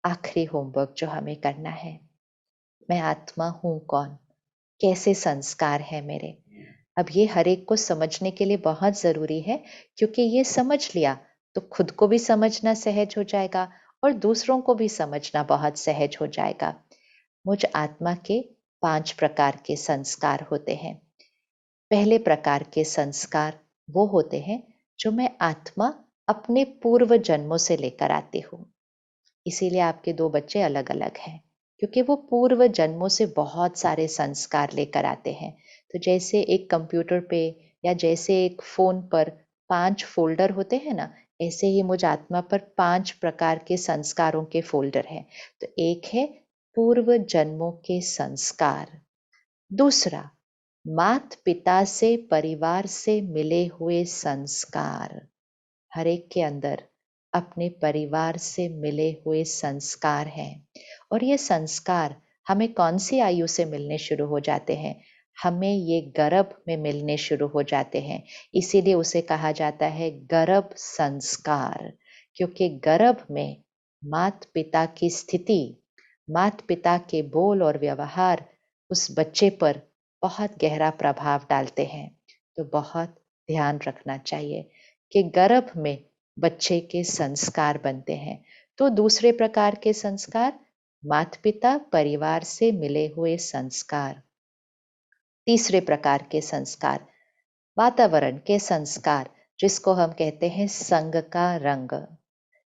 आखिरी होमवर्क जो हमें करना है। मैं आत्मा हूँ कौन? कैसे संस्कार है मेरे? अब ये हर एक को समझने के लिए बहुत ज़रूरी है, क्योंकि ये समझ लिया तो खुद को भी समझना सहज हो जाएगा और दूसरों को भी समझना बहुत सहज हो जाएगा। मुझ आत्मा के 5 प्रकार के संस्कार होते हैं। पहले प्रकार के संस्कार वो होते हैं जो मैं आत्मा अपने पूर्व जन्मों से लेकर आती हूँ। इसीलिए आपके 2 बच्चे अलग-अलग हैं, क्योंकि वो पूर्व जन्मों से बहुत सारे संस्कार लेकर आते हैं। तो जैसे एक कंप्यूटर पे या जैसे एक फ़ोन पर 5 फ़ोल्डर होते हैं ना, ऐसे ही मुझ आत्मा पर 5 प्रकार के संस्कारों के फ़ोल्डर हैं। तो एक है पूर्व जन्मों के संस्कार। दूसरा, मात-पिता से, परिवार से मिले हुए संस्कार। हर एक के अंदर अपने परिवार से मिले हुए संस्कार हैं और ये संस्कार हमें कौन सी आयु से मिलने शुरू हो जाते हैं? हमें ये गर्भ में मिलने शुरू हो जाते हैं। इसीलिए उसे कहा जाता है गर्भ संस्कार, क्योंकि गर्भ में मात-पिता की स्थिति, मात-पिता के बोल और व्यवहार उस बच्चे पर बहुत गहरा प्रभाव डालते हैं। तो बहुत ध्यान रखना चाहिए कि गर्भ में बच्चे के संस्कार बनते हैं। तो दूसरे प्रकार के संस्कार, माता-पिता, परिवार से मिले हुए संस्कार। तीसरे प्रकार के संस्कार, वातावरण के संस्कार, जिसको हम कहते हैं संग का रंग,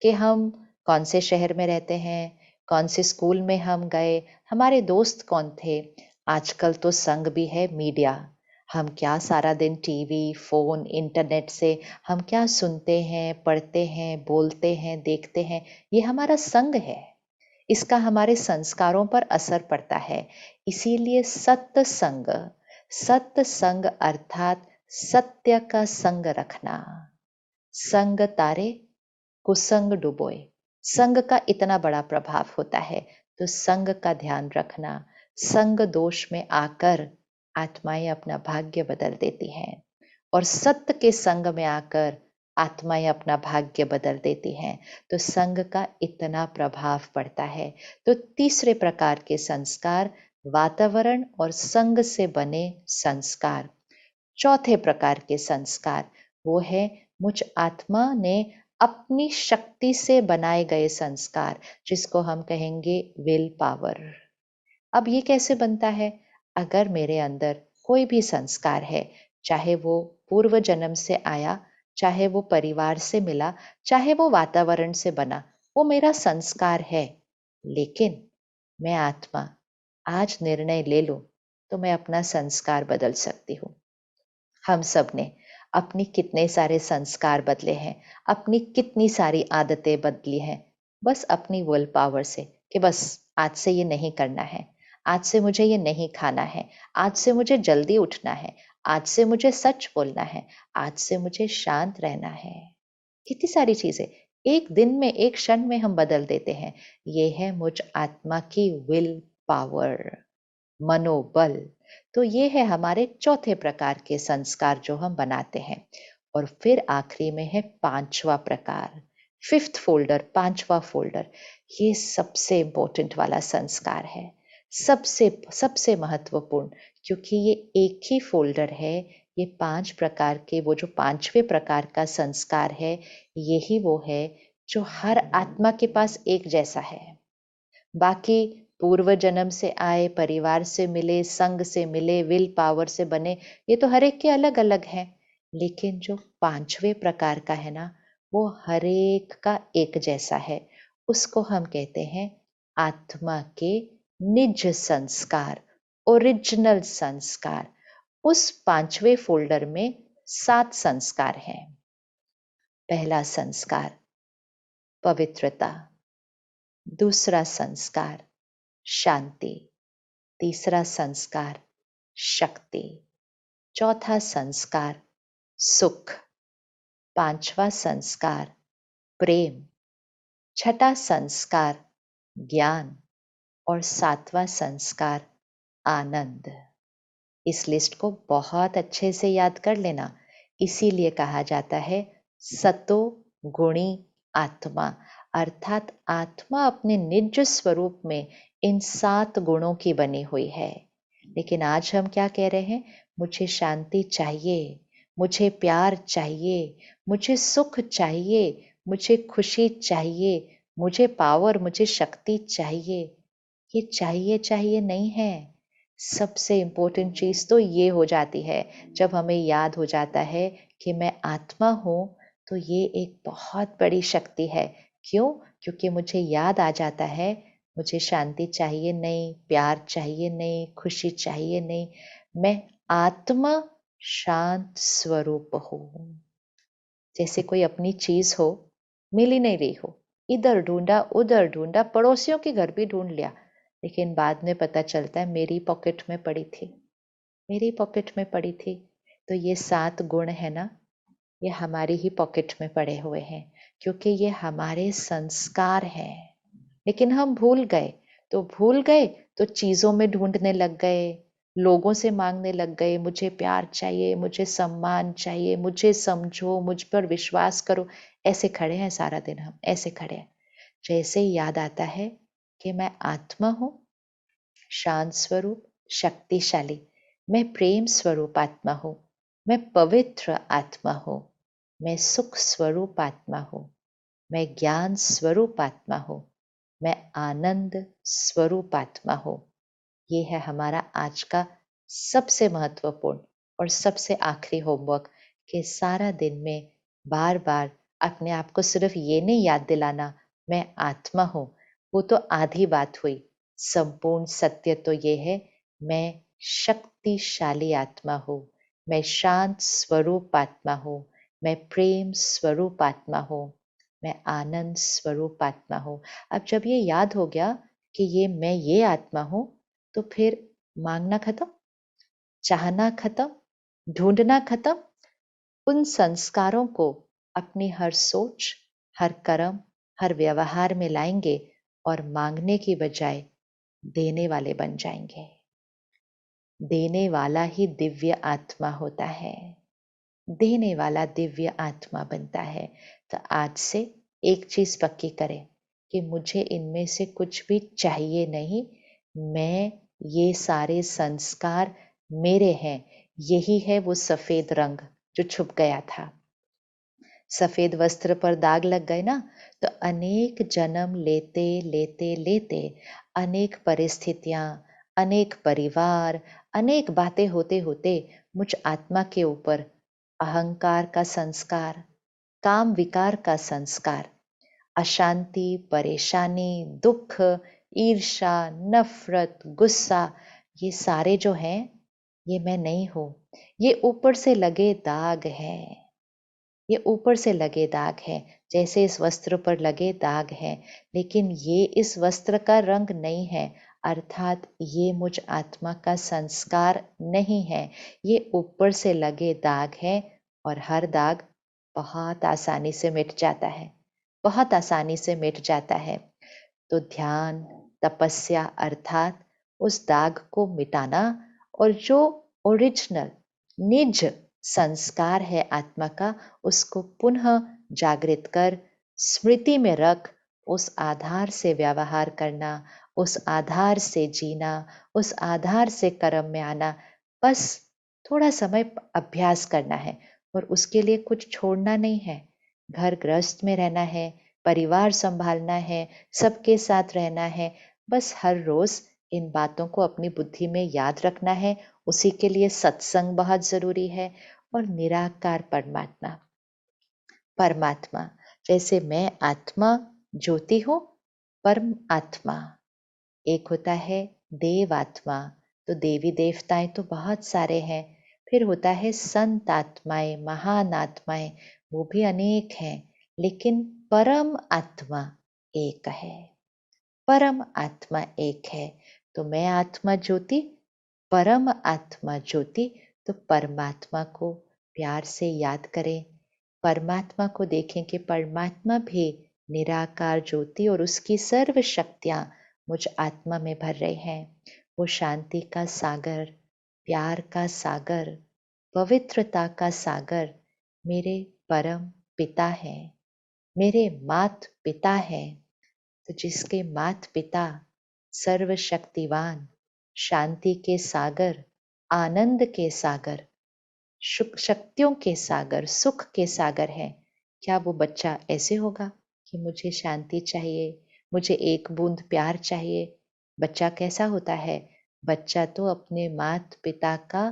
कि हम कौन से शहर में रहते हैं, कौन से स्कूल में हम गए, हमारे दोस्त कौन थे। आजकल तो संग भी है मीडिया। हम क्या सारा दिन टीवी, फ़ोन, इंटरनेट से हम क्या सुनते हैं, पढ़ते हैं, बोलते हैं, देखते हैं, ये हमारा संग है। इसका हमारे संस्कारों पर असर पड़ता है। इसीलिए सत्संग, सत्संग अर्थात सत्य का संग रखना। संग तारे कुसंग डुबोए। संग का इतना बड़ा प्रभाव होता है, तो संग का ध्यान रखना। संग दोष में आकर आत्माएं अपना भाग्य बदल देती हैं और सत्य के संग में आकर आत्माएं अपना भाग्य बदल देती हैं। तो संग का इतना प्रभाव पड़ता है। तो तीसरे प्रकार के संस्कार, वातावरण और संग से बने संस्कार। चौथे प्रकार के संस्कार, वो है मुझ आत्मा ने अपनी शक्ति से बनाए गए संस्कार, जिसको हम कहेंगे विल पावर। अब ये कैसे बनता है? अगर मेरे अंदर कोई भी संस्कार है, चाहे वो पूर्व जन्म से आया, चाहे वो परिवार से मिला, चाहे वो वातावरण से बना, वो मेरा संस्कार है। लेकिन मैं आत्मा आज निर्णय ले लूं, तो मैं अपना संस्कार बदल सकती हूँ। हम सब ने अपनी कितने सारे संस्कार बदले हैं, अपनी कितनी सारी आदतें बदली हैं, बस अपनी विल पावर से, कि बस आज से ये नहीं करना है, आज से मुझे ये नहीं खाना है, आज से मुझे जल्दी उठना है, आज से मुझे सच बोलना है, आज से मुझे शांत रहना है। कितनी सारी चीजें एक दिन में, एक क्षण में हम बदल देते हैं। ये है मुझ आत्मा की विल पावर, मनोबल। तो ये है हमारे चौथे प्रकार के संस्कार जो हम बनाते हैं। और फिर आखिरी में है पांचवा प्रकार, फिफ्थ फोल्डर, पांचवा फोल्डर। ये सबसे इंपॉर्टेंट वाला संस्कार है, सबसे सबसे महत्वपूर्ण, क्योंकि ये एक ही फोल्डर है। ये 5 प्रकार के, वो जो पांचवे प्रकार का संस्कार है, यही वो है जो हर आत्मा के पास एक जैसा है। बाकी पूर्व जन्म से आए, परिवार से मिले, संग से मिले, विल पावर से बने, ये तो हर एक के अलग अलग हैं। लेकिन जो पांचवे प्रकार का है ना, वो हर एक का एक जैसा है। उसको हम कहते हैं आत्मा के निज संस्कार, ओरिजिनल संस्कार। उस पांचवे फोल्डर में 7 संस्कार हैं। पहला संस्कार पवित्रता, दूसरा संस्कार शांति, तीसरा संस्कार शक्ति, चौथा संस्कार सुख, पांचवा संस्कार प्रेम, छठा संस्कार ज्ञान और सातवां संस्कार आनंद। इस लिस्ट को बहुत अच्छे से याद कर लेना। इसीलिए कहा जाता है सतो गुणी आत्मा। अर्थात आत्मा अपने निज स्वरूप में इन 7 गुणों की बनी हुई है। लेकिन आज हम क्या कह रहे हैं? मुझे शांति चाहिए, मुझे प्यार चाहिए, मुझे सुख चाहिए, मुझे खुशी चाहिए, मुझे पावर, मुझे शक्ति चाहिए। ये चाहिए चाहिए नहीं है। सबसे इम्पोर्टेंट चीज़ तो ये हो जाती है, जब हमें याद हो जाता है कि मैं आत्मा हूँ, तो ये एक बहुत बड़ी शक्ति है। क्यों? क्योंकि मुझे याद आ जाता है, मुझे शांति चाहिए नहीं, प्यार चाहिए नहीं, खुशी चाहिए नहीं, मैं आत्मा शांत स्वरूप हूँ। जैसे कोई अपनी चीज़ हो, मिल ही नहीं रही हो, इधर ढूँढा, उधर ढूँढा, पड़ोसियों के घर भी ढूँढ लिया, लेकिन बाद में पता चलता है मेरी पॉकेट में पड़ी थी, मेरी पॉकेट में पड़ी थी। तो ये 7 गुण है ना, ये हमारी ही पॉकेट में पड़े हुए हैं, क्योंकि ये हमारे संस्कार हैं। लेकिन हम भूल गए, तो भूल गए तो चीज़ों में ढूँढने लग गए, लोगों से माँगने लग गए, मुझे प्यार चाहिए, मुझे सम्मान चाहिए, मुझे समझो, मुझ पर विश्वास करो। ऐसे खड़े हैं सारा दिन हम, ऐसे खड़े हैं। जैसे ही याद आता है कि मैं आत्मा हूँ, शांत स्वरूप, शक्तिशाली, मैं प्रेम स्वरूप आत्मा हूँ, मैं पवित्र आत्मा हूँ, मैं सुख स्वरूप आत्मा हूँ, मैं ज्ञान स्वरूप आत्मा हूँ, मैं आनंद स्वरूप आत्मा हूँ। ये है हमारा आज का सबसे महत्वपूर्ण और सबसे आखिरी होमवर्क, कि सारा दिन में बार बार अपने आप को सिर्फ ये नहीं याद दिलाना मैं आत्मा हूँ, वो तो आधी बात हुई। संपूर्ण सत्य तो ये है, मैं शक्तिशाली आत्मा हूँ, मैं शांत स्वरूप आत्मा हूँ, मैं प्रेम स्वरूप आत्मा हूँ, मैं आनंद स्वरूप आत्मा हूँ। अब जब ये याद हो गया कि ये आत्मा हूँ, तो फिर मांगना खत्म, चाहना खत्म, ढूंढना खत्म। उन संस्कारों को अपनी हर सोच, हर कर्म, हर व्यवहार में लाएंगे और मांगने की बजाय देने वाले बन जाएंगे। देने वाला ही दिव्य आत्मा होता है, देने वाला दिव्य आत्मा बनता है। तो आज से एक चीज पक्की करें कि मुझे इनमें से कुछ भी चाहिए नहीं, मैं ये सारे संस्कार मेरे हैं। यही है वो सफेद रंग जो छुप गया था। सफेद वस्त्र पर दाग लग गए ना, तो अनेक जन्म लेते लेते लेते, अनेक परिस्थितियां, अनेक परिवार, अनेक बातें होते होते मुझ आत्मा के ऊपर अहंकार का संस्कार, काम विकार का संस्कार, अशांति, परेशानी, दुख, ईर्षा, नफरत, गुस्सा, ये सारे जो हैं, ये मैं नहीं हूं। ये ऊपर से लगे दाग हैं, ये ऊपर से लगे दाग हैं, जैसे इस वस्त्र पर लगे दाग हैं, लेकिन ये इस वस्त्र का रंग नहीं है। अर्थात ये मुझ आत्मा का संस्कार नहीं है, ये ऊपर से लगे दाग है। और हर दाग बहुत आसानी से मिट जाता है, बहुत आसानी से मिट जाता है। तो ध्यान, तपस्या अर्थात उस दाग को मिटाना, और जो ओरिजिनल निज संस्कार है आत्मा का, उसको पुनः जागृत कर स्मृति में रख, उस आधार से व्यवहार करना, उस आधार से जीना, उस आधार से कर्म में आना। बस थोड़ा समय अभ्यास करना है, और उसके लिए कुछ छोड़ना नहीं है। घर गृहस्थ में रहना है, परिवार संभालना है, सबके साथ रहना है। बस हर रोज इन बातों को अपनी बुद्धि में याद रखना है। उसी के लिए सत्संग बहुत जरूरी है। और निराकार परमात्मा, परमात्मा, जैसे मैं आत्मा ज्योति हूँ, परम आत्मा एक होता है देव आत्मा। तो देवी देवताएं तो बहुत सारे हैं। फिर होता है संत आत्माएं, महान आत्माएं, वो भी अनेक हैं। लेकिन परम आत्मा एक है, परम आत्मा एक है। तो मैं आत्मा ज्योति, परम आत्मा ज्योति। तो परमात्मा को प्यार से याद करें, परमात्मा को देखें कि परमात्मा भी निराकार ज्योति, और उसकी सर्व शक्तियां मुझ आत्मा में भर रहे हैं। वो शांति का सागर, प्यार का सागर, पवित्रता का सागर मेरे परम पिता हैं। मेरे मात पिता हैं, तो जिसके मात पिता सर्वशक्तिवान, शांति के सागर, आनंद के सागर, शक्तियों के सागर, सुख के सागर हैं, क्या वो बच्चा ऐसे होगा कि मुझे शांति चाहिए, मुझे एक बूंद प्यार चाहिए? बच्चा कैसा होता है? बच्चा तो अपने माता पिता का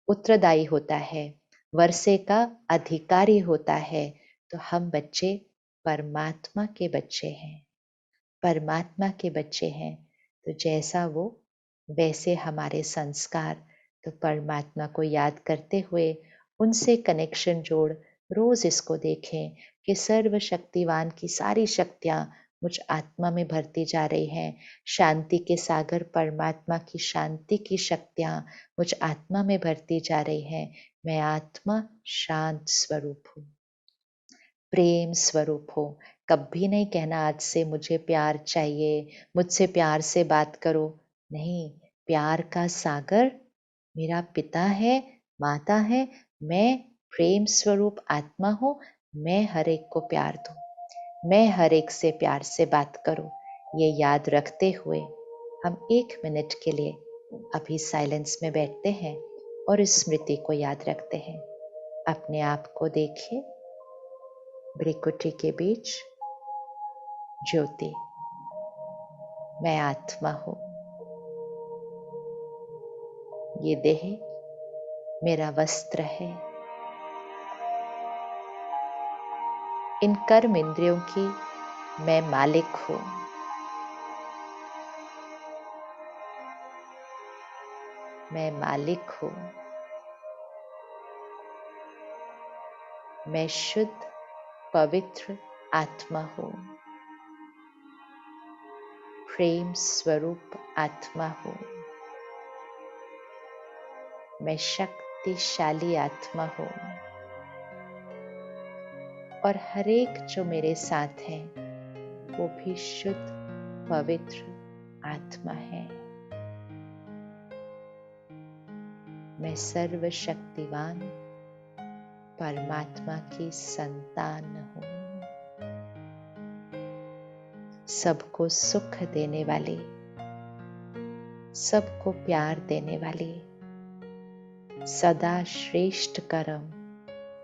उत्तरदायी होता है, वर्षे का अधिकारी होता है। तो हम बच्चे परमात्मा के बच्चे हैं, परमात्मा के बच्चे हैं। तो जैसा वो वैसे हमारे संस्कार। तो परमात्मा को याद करते हुए उनसे कनेक्शन जोड़ रोज इसको देखें कि सर्वशक्तिवान की सारी शक्तियाँ मुझ आत्मा में भरती जा रही हैं। शांति के सागर परमात्मा की शांति की शक्तियाँ मुझ आत्मा में भरती जा रही हैं। मैं आत्मा शांत स्वरूप हूँ, प्रेम स्वरूप हो। कभी नहीं कहना आज से मुझे प्यार चाहिए, मुझसे प्यार से बात करो। नहीं, प्यार का सागर मेरा पिता है, माता है। मैं प्रेम स्वरूप आत्मा हूँ। मैं हर एक को प्यार दूँ, मैं हर एक से प्यार से बात करूँ। ये याद रखते हुए हम 1 मिनट के लिए अभी साइलेंस में बैठते हैं और इस स्मृति को याद रखते हैं। अपने आप को देखिए, भ्रिकुटी के बीच ज्योति। मैं आत्मा हूँ। ये देह मेरा वस्त्र है। इन कर्म इंद्रियों की मैं मालिक हूँ। मैं मालिक हूँ। मैं शुद्ध पवित्र आत्मा हूँ। प्रेम स्वरूप आत्मा हूँ। मैं शक्तिशाली आत्मा हूँ। और हर एक जो मेरे साथ हैं वो भी शुद्ध पवित्र आत्मा है। मैं सर्वशक्तिवान परमात्मा की संतान हूँ। सबको सुख देने वाली, सबको प्यार देने वाली, सदा श्रेष्ठ कर्म,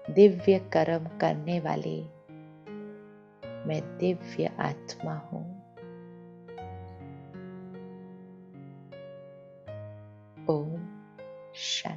दिव्य कर्म करने वाली मैं दिव्य आत्मा हूँ। ओम शांति।